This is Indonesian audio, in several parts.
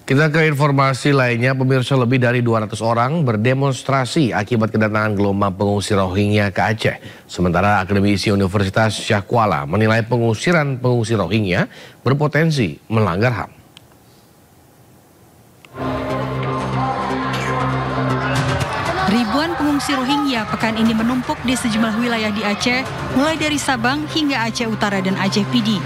Kita ke informasi lainnya, pemirsa, lebih dari 200 orang berdemonstrasi akibat kedatangan gelombang pengungsi Rohingya ke Aceh. Sementara akademisi Universitas Syah Kuala menilai pengusiran pengungsi Rohingya berpotensi melanggar HAM. Ribuan pengungsi Rohingya pekan ini menumpuk di sejumlah wilayah di Aceh, mulai dari Sabang hingga Aceh Utara dan Aceh Pidi.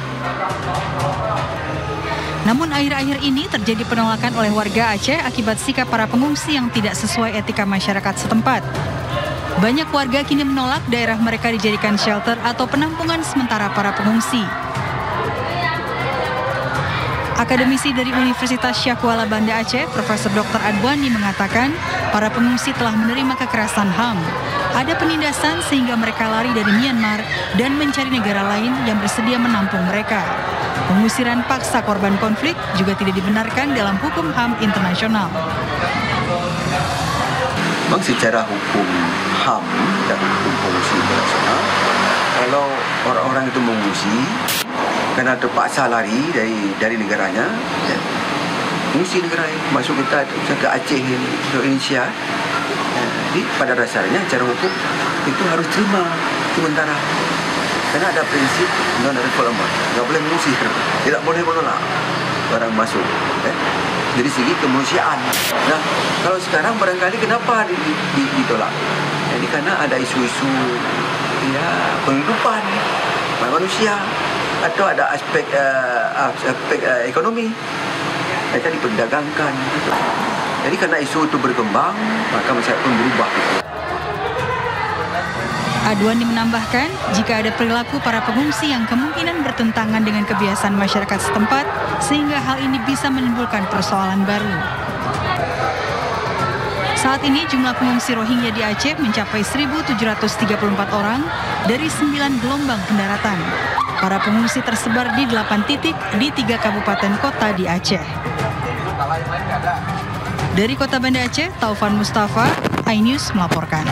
Namun akhir-akhir ini terjadi penolakan oleh warga Aceh akibat sikap para pengungsi yang tidak sesuai etika masyarakat setempat. Banyak warga kini menolak daerah mereka dijadikan shelter atau penampungan sementara para pengungsi. Akademisi dari Universitas Syah Kuala Banda Aceh, Profesor Dr. Adwani mengatakan, para pengungsi telah menerima kekerasan HAM. Ada penindasan sehingga mereka lari dari Myanmar dan mencari negara lain yang bersedia menampung mereka. Pengusiran paksa korban konflik juga tidak dibenarkan dalam hukum HAM internasional. Memang secara hukum HAM dan hukum pengungsi internasional, kalau orang-orang itu mengungsi karena terpaksa lari dari negaranya, ya, mengungsi negara lain, masuk ke Aceh, ke Indonesia, jadi pada dasarnya secara hukum itu harus terima sementara. Karena ada prinsip non-refoulement, nggak boleh mengusir, tidak boleh menolak orang masuk. Dari segi kemanusiaan. Nah, kalau sekarang barangkali kenapa ditolak? Ini karena ada isu-isu penghidupan manusia atau ada aspek ekonomi, mereka diperdagangkan. Jadi karena isu itu berkembang, maka masyarakat pun berubah. Adwani menambahkan, jika ada perilaku para pengungsi yang kemungkinan bertentangan dengan kebiasaan masyarakat setempat, sehingga hal ini bisa menimbulkan persoalan baru. Saat ini jumlah pengungsi Rohingya di Aceh mencapai 1.734 orang dari 9 gelombang pendaratan. Para pengungsi tersebar di 8 titik di 3 kabupaten kota di Aceh. Dari Kota Banda Aceh, Taufan Mustafa, iNews melaporkan.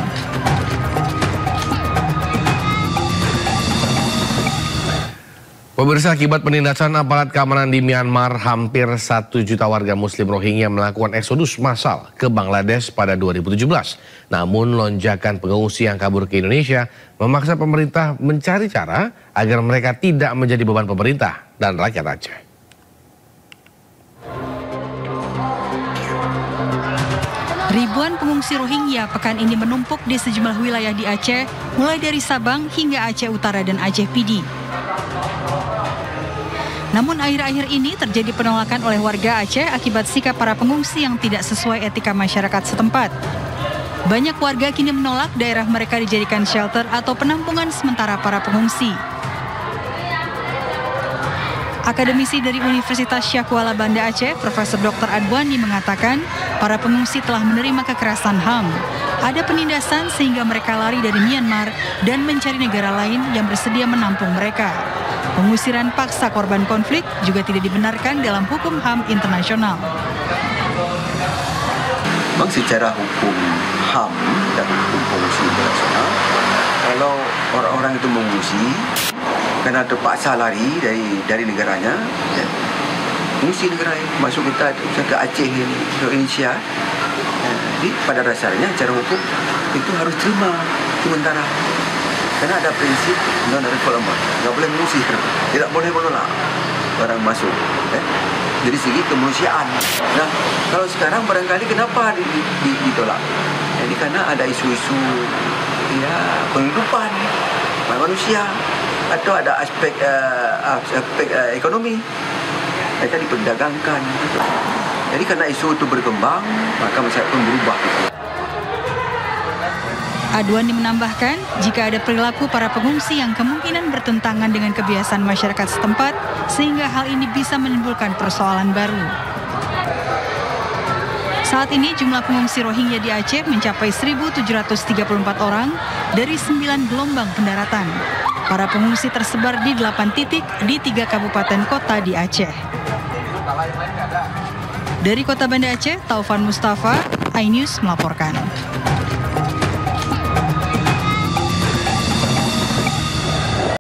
Pemirsa, akibat penindasan aparat keamanan di Myanmar, hampir 1 juta warga muslim Rohingya melakukan eksodus massal ke Bangladesh pada 2017. Namun lonjakan pengungsi yang kabur ke Indonesia memaksa pemerintah mencari cara agar mereka tidak menjadi beban pemerintah dan rakyat Aceh. Ribuan pengungsi Rohingya pekan ini menumpuk di sejumlah wilayah di Aceh, mulai dari Sabang hingga Aceh Utara dan Aceh Pidi. Namun akhir-akhir ini terjadi penolakan oleh warga Aceh akibat sikap para pengungsi yang tidak sesuai etika masyarakat setempat. Banyak warga kini menolak daerah mereka dijadikan shelter atau penampungan sementara para pengungsi. Akademisi dari Universitas Syah Kuala Banda Aceh, Profesor Dr. Adwani mengatakan, para pengungsi telah menerima kekerasan HAM. Ada penindasan sehingga mereka lari dari Myanmar dan mencari negara lain yang bersedia menampung mereka. Pengusiran paksa korban konflik juga tidak dibenarkan dalam hukum HAM internasional. Memang secara hukum HAM dan hukum pengungsi internasional, kalau orang-orang itu mengungsi karena terpaksa lari dari negaranya, ya, mengungsi negara lain, masuk ke Aceh, ke Indonesia, jadi pada dasarnya secara hukum itu harus terima sementara. Karena ada prinsip non-refoulement, nggak boleh mengusir, tidak boleh menolak orang masuk. Dari segi kemanusiaan. Nah, kalau sekarang barangkali kenapa ditolak? Ini karena ada isu-isu penghidupan manusia atau ada aspek ekonomi, mereka diperdagangkan. Jadi karena isu itu berkembang, maka masyarakat pun berubah. Adwani menambahkan, jika ada perilaku para pengungsi yang kemungkinan bertentangan dengan kebiasaan masyarakat setempat, sehingga hal ini bisa menimbulkan persoalan baru. Saat ini jumlah pengungsi Rohingya di Aceh mencapai 1.734 orang dari 9 gelombang pendaratan. Para pengungsi tersebar di 8 titik di 3 kabupaten kota di Aceh. Dari Kota Banda Aceh, Taufan Mustafa, iNews melaporkan.